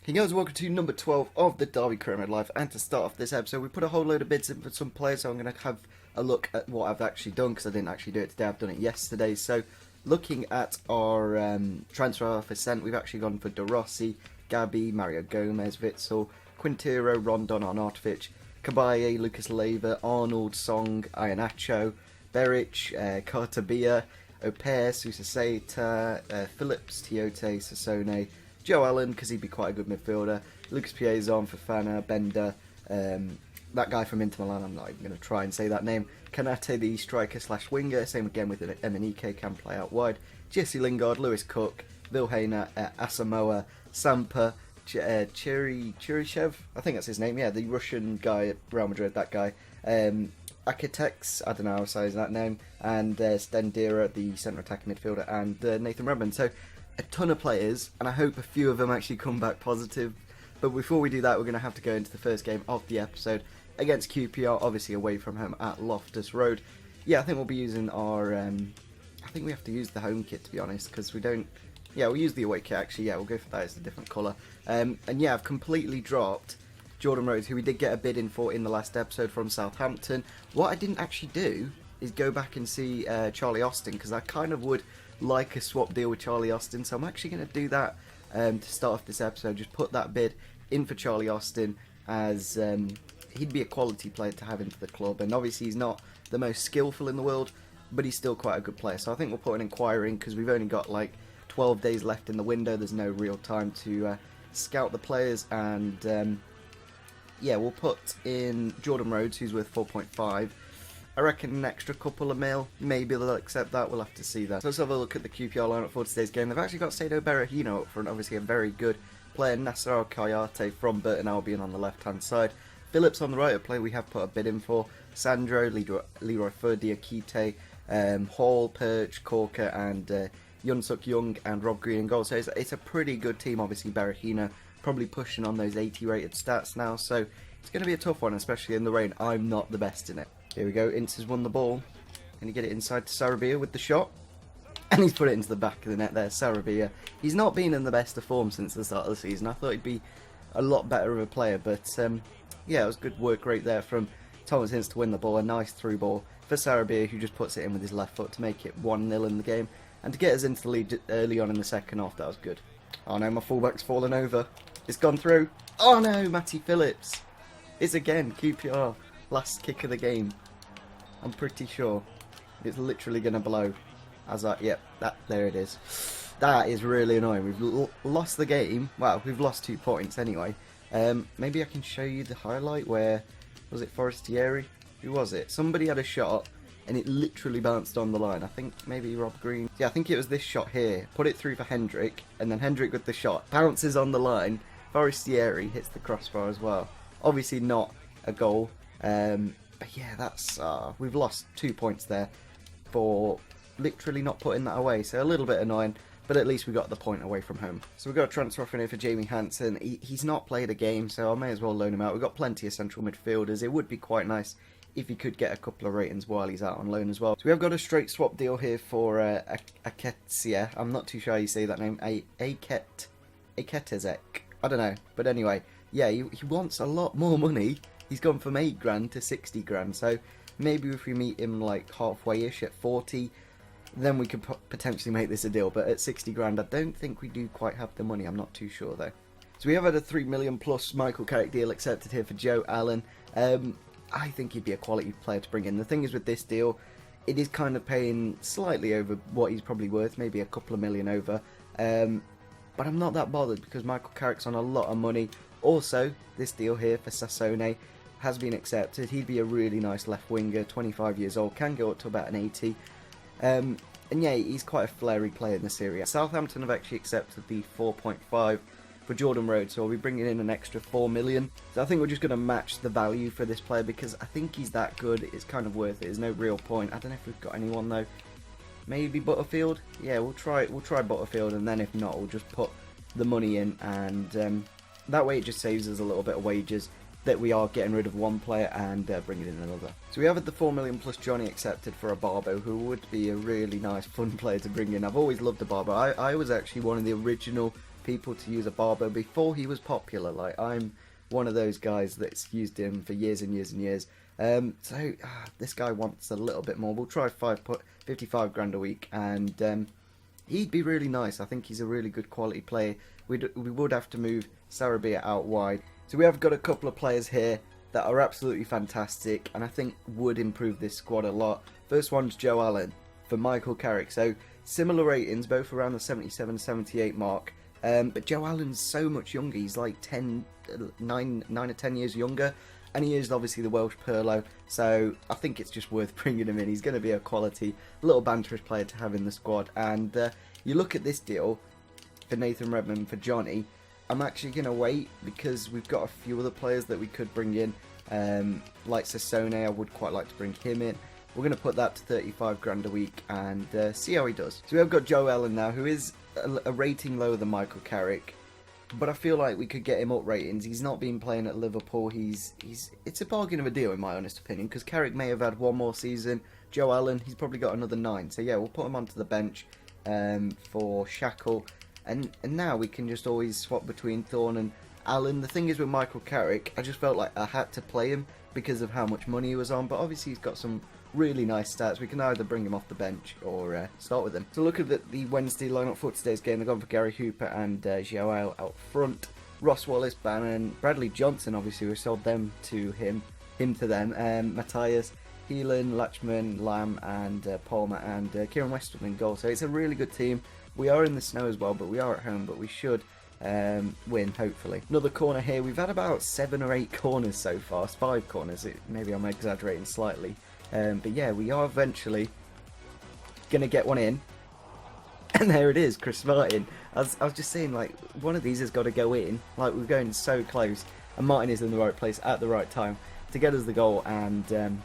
Hey guys, welcome to number 12 of the Derby Career Mode Live, and to start off this episode we put a whole load of bids in for some players, so I'm going to have a look at what I've actually done, because I didn't actually do it today, I've done it yesterday. So looking at our transfer offer sent, we've actually gone for De Rossi, Gabi, Mario Gomez, Witsel, Quintero, Rondon, Arnautovic, Cabaye, Lucas Leiva, Arnold, Song, Iheanacho, Beric, Cartabia, Oper, Susaseta, Phillips, Tiote, Sassone, Joe Allen, because he'd be quite a good midfielder, Lucas Piazon, Fofana, Bender, that guy from Inter Milan, I'm not even going to try and say that name, Kanate, the striker slash winger, same again with Emenike, can play out wide, Jesse Lingard, Lewis Cook, Vilhena, Asamoah, Sampa, Cheryshev, I think that's his name, yeah, the Russian guy at Real Madrid, that guy, Architects, I don't know how to say that name, and Stendera, the centre attacking midfielder, and Nathan Redmond. So a ton of players, and I hope a few of them actually come back positive. But before we do that, we're going to have to go into the first game of the episode against QPR, obviously away from home at Loftus Road. Yeah, I think we'll be using our, I think we have to use the home kit, to be honest, because we don't, yeah, we'll use the away kit actually, yeah, we'll go for that, it's a different colour. And yeah, I've completely dropped Jordan Rhodes, who we did get a bid in for in the last episode from Southampton. What I didn't actually do is go back and see Charlie Austin, because I kind of would like a swap deal with Charlie Austin, so I'm actually going to do that to start off this episode, just put that bid in for Charlie Austin, as he'd be a quality player to have into the club, and obviously he's not the most skillful in the world, but he's still quite a good player, so I think we'll put an inquiry in, because we've only got like 12 days left in the window, there's no real time to scout the players, and yeah, we'll put in Jordan Rhodes, who's worth 4.5. I reckon an extra couple of mil, maybe they'll accept that, we'll have to see that. So let's have a look at the QPR lineup for today's game. They've actually got Saido Berahino up front, obviously a very good player. Nasser Al-Kayate from Burton Albion on the left-hand side. Phillips on the right, a player we have put a bid in for. Sandro, Leroy Fer, Diakite, Hall, Perch, Corker, and Yun Suk Young and Rob Green in goal. So it's a pretty good team, obviously. Berahino probably pushing on those 80 rated stats now, so it's going to be a tough one, especially in the rain. I'm not the best in it. Here we go, Ince has won the ball. Can he get it inside to Sarabia with the shot? And he's put it into the back of the net there, Sarabia. He's not been in the best of form since the start of the season. I thought he'd be a lot better of a player, but yeah, it was good work right there from Thomas Ince to win the ball. A nice through ball for Sarabia, who just puts it in with his left foot to make it 1-0 in the game. And to get us into the lead early on in the second half, that was good. Oh no, my fullback's fallen over. It's gone through. Oh no, Matty Phillips. It's again QPR. Last kick of the game. I'm pretty sure it's literally going to blow. Yep, there it is. That is really annoying. We've lost the game. Well, we've lost 2 points anyway. Maybe I can show you the highlight where, was it Forestieri? Who was it? Somebody had a shot and it literally bounced on the line. I think maybe Rob Green. Yeah, I think it was this shot here. Put it through for Hendrick, and then Hendrick with the shot bounces on the line. Forestieri hits the crossbar as well. Obviously not a goal. But yeah, that's we've lost 2 points there for literally not putting that away, so a little bit annoying, but at least we got the point away from home. So we've got a transfer offer in here for Jamie Hansen. He's not played a game, so I may as well loan him out. We've got plenty of central midfielders. It would be quite nice if he could get a couple of ratings while he's out on loan as well. So we have got a straight swap deal here for Aketia. I'm not too sure how you say that name. Aketezek. I don't know, but anyway, yeah, he wants a lot more money. He's gone from 8 grand to 60 grand, so maybe if we meet him like halfway-ish at 40, then we could potentially make this a deal, but at 60 grand, I don't think we do quite have the money. I'm not too sure though. So we have had a 3 million plus Michael Carrick deal accepted here for Joe Allen. I think he'd be a quality player to bring in. The thing is with this deal, it is kind of paying slightly over what he's probably worth, maybe a couple of million over, but I'm not that bothered because Michael Carrick's on a lot of money. Also, this deal here for Sassone has been accepted. He'd be a really nice left winger, 25 years old, can go up to about an 80. And yeah, he's quite a flary player in the Serie. Southampton have actually accepted the 4.5 for Jordan Rhodes, so we'll be bringing in an extra 4 million. So I think we're just going to match the value for this player because I think he's that good. It's kind of worth it. There's no real point. I don't know if we've got anyone though. Maybe Butterfield? Yeah, we'll try Butterfield, and then if not, we'll just put the money in, and that way it just saves us a little bit of wages that we are getting rid of one player and bringing in another. So we have the 4 million plus Johnny accepted for a Barbo, who would be a really nice, fun player to bring in. I've always loved a Barbo. I was actually one of the original people to use a Barber before he was popular. Like, I'm one of those guys that's used him for years and years and years. This guy wants a little bit more. We'll try 55 grand a week, and he'd be really nice. I think he's a really good quality player. We would have to move Sarabia out wide. So we have got a couple of players here that are absolutely fantastic, and I think would improve this squad a lot. First one's Joe Allen for Michael Carrick. So similar ratings, both around the 77, 78 mark. But Joe Allen's so much younger. He's like 9 or 10 years younger. And he is obviously the Welsh Pirlo. So I think it's just worth bringing him in. He's going to be a quality, little banterish player to have in the squad. And you look at this deal for Nathan Redmond, for Johnny. I'm actually going to wait because we've got a few other players that we could bring in. Like Sassone, I would quite like to bring him in. We're going to put that to 35 grand a week and see how he does. So we have got Joe Allen now, who is a rating lower than Michael Carrick, but I feel like we could get him up ratings. He's not been playing at Liverpool. It's a bargain of a deal in my honest opinion, because Carrick may have had one more season. Joe Allen, he's probably got another 9. So yeah, we'll put him onto the bench for Shackle, and now we can just always swap between Thorne and Allen. The thing is with Michael Carrick, I just felt like I had to play him because of how much money he was on, but obviously he's got some really nice stats. We can either bring him off the bench or start with him. So look at the Wednesday lineup for today's game. They've gone for Gary Hooper and Joao out front. Ross Wallace, Bannon, Bradley Johnson, obviously we sold them to him to them. Matthias, Heelan, Latchman, Lamb and Palmer and Kieran Westwood in goal. So it's a really good team. We are in the snow as well, but we are at home, but we should win, hopefully. Another corner here. We've had about 7 or 8 corners so far. It's 5 corners. Maybe I'm exaggerating slightly. But yeah, we are eventually going to get one in. And there it is, Chris Martin. I was just saying, like, one of these has got to go in. Like, we're going so close. And Martin is in the right place at the right time to get us the goal. And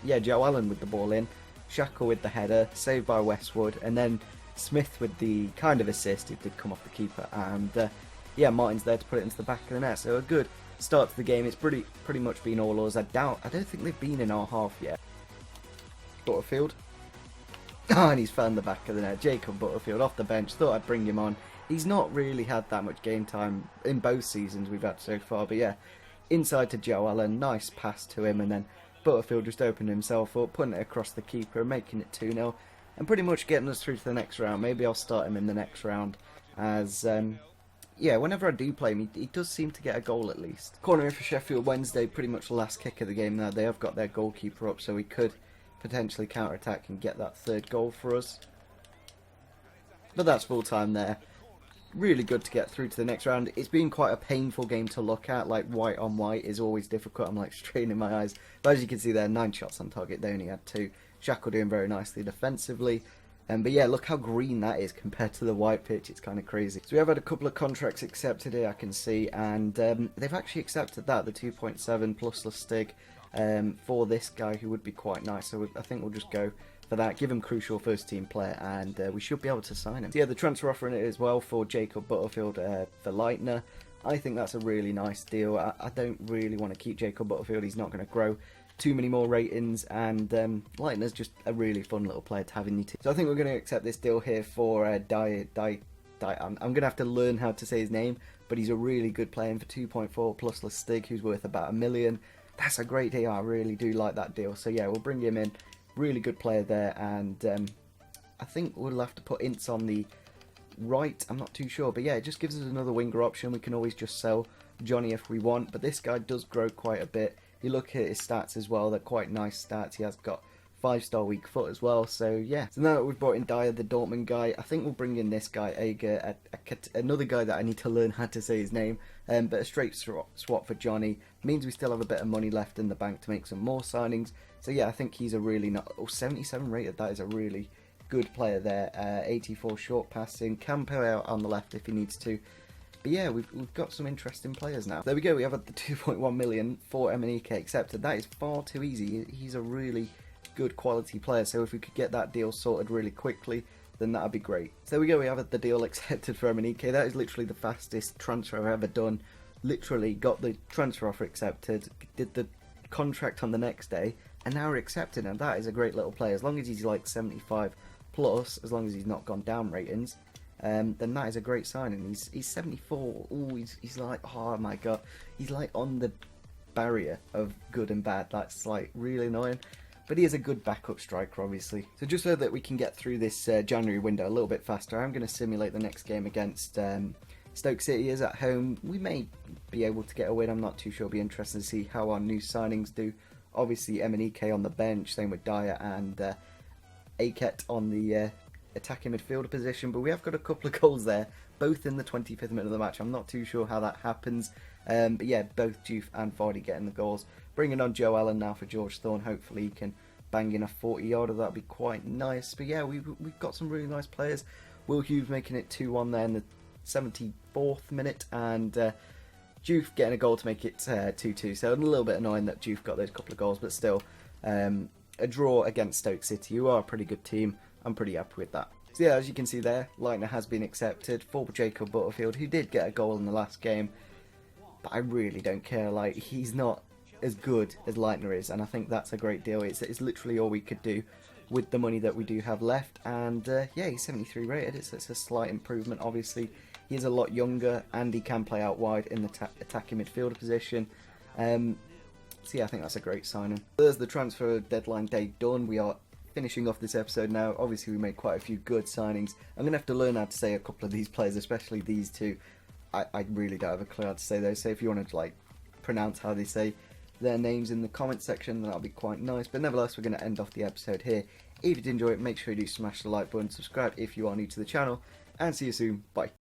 yeah, Joe Allen with the ball in. Shackle with the header. Saved by Westwood. And then Smith with the kind of assist. It did come off the keeper. And yeah, Martin's there to put it into the back of the net. So a good start to the game. It's pretty much been all ours. I don't think they've been in our half yet. Butterfield. Oh, and he's found the back of the net. Jacob Butterfield off the bench. Thought I'd bring him on. He's not really had that much game time in both seasons we've had so far. But yeah, inside to Joe Allen. Nice pass to him. And then Butterfield just opened himself up, putting it across the keeper, making it 2-0. And pretty much getting us through to the next round. Maybe I'll start him in the next round. As, yeah, whenever I do play him, he does seem to get a goal at least. Corner in for Sheffield Wednesday. Pretty much the last kick of the game now. They have got their goalkeeper up, so we could potentially counter-attack and get that 3rd goal for us. But that's full time there. Really good to get through to the next round. It's been quite a painful game to look at. Like, white on white is always difficult. I'm like straining my eyes. But as you can see there, 9 shots on target. They only had 2. Shackle doing very nicely defensively. But yeah, look how green that is compared to the white pitch. It's kind of crazy. So we have had a couple of contracts accepted here, I can see. And they've actually accepted that, the 2.7 plus Lustig. For this guy who would be quite nice, so I think we'll just go for that, give him crucial first team player, and we should be able to sign him. So yeah, the transfer offer in it as well for Jacob Butterfield for Leitner. I think that's a really nice deal. I don't really want to keep Jacob Butterfield. He's not going to grow too many more ratings, and Leitner's just a really fun little player to have in your team. So I think we're going to accept this deal here for I'm going to have to learn how to say his name, but he's a really good player for 2.4 plus Lustig, who's worth about $1 million. That's a great deal. I really do like that deal. So yeah, we'll bring him in. Really good player there. And I think we'll have to put Ince on the right. I'm not too sure. But yeah, it just gives us another winger option. We can always just sell Johnny if we want. But this guy does grow quite a bit. You look at his stats as well. They're quite nice stats. He has got 5-star weak foot as well. So yeah. So now that we've brought in Dyer, the Dortmund guy, I think we'll bring in this guy, Ager, another guy that I need to learn how to say his name. But a straight swap for Johnny means we still have a bit of money left in the bank to make some more signings. So yeah, I think he's a really 77 rated. That is a really good player there. 84 short passing, can play out on the left if he needs to. But yeah, we've got some interesting players now. There we go. We have the 2.1 million for Emenike accepted. That is far too easy. He's a really good quality player. So if we could get that deal sorted really quickly, then that'd be great. So there we go, we have the deal accepted for Emenike. That is literally the fastest transfer I've ever done. Literally got the transfer offer accepted, did the contract on the next day, and now we're accepted. And that is a great little player. As long as he's like 75 plus, as long as he's not gone down ratings, then that is a great signing. He's 74. Oh, he's like, oh my god, he's like on the barrier of good and bad. That's like really annoying. But he is a good backup striker, obviously. So just so that we can get through this January window a little bit faster, I'm going to simulate the next game against Stoke City. Is at home. We may be able to get a win. I'm not too sure. It'll be interesting to see how our new signings do. Obviously, M&EK on the bench. Same with Dyer and Aket on the attacking midfielder position. But we have got a couple of goals there, both in the 25th minute of the match. I'm not too sure how that happens. But yeah, both Juve and Vardy getting the goals. Bringing on Joe Allen now for George Thorne. Hopefully he can bang in a 40-yarder. That'd be quite nice. But yeah, we've got some really nice players. Will Hughes making it 2-1 there in the 74th minute. And Juve getting a goal to make it 2-2. So a little bit annoying that Juve got those couple of goals. But still, a draw against Stoke City, who are a pretty good team. I'm pretty happy with that. So yeah, as you can see there, Leitner has been accepted for Jacob Butterfield, who did get a goal in the last game. But I really don't care. Like, he's not as good as Leitner is, and I think that's a great deal. It's literally all we could do with the money that we do have left. And yeah, he's 73 rated. It's a slight improvement. Obviously, he's a lot younger, and he can play out wide in the attacking midfielder position. So yeah, I think that's a great signing. There's the transfer deadline day done. We are finishing off this episode now. Obviously, we made quite a few good signings. I'm going to have to learn how to say a couple of these players, especially these two. I really don't have a clue how to say those. So if you want to like pronounce how they say their names in the comment section, then that'll be quite nice. But nevertheless, we're going to end off the episode here. If you did enjoy it, make sure you do smash the like button, subscribe if you are new to the channel, and see you soon. Bye.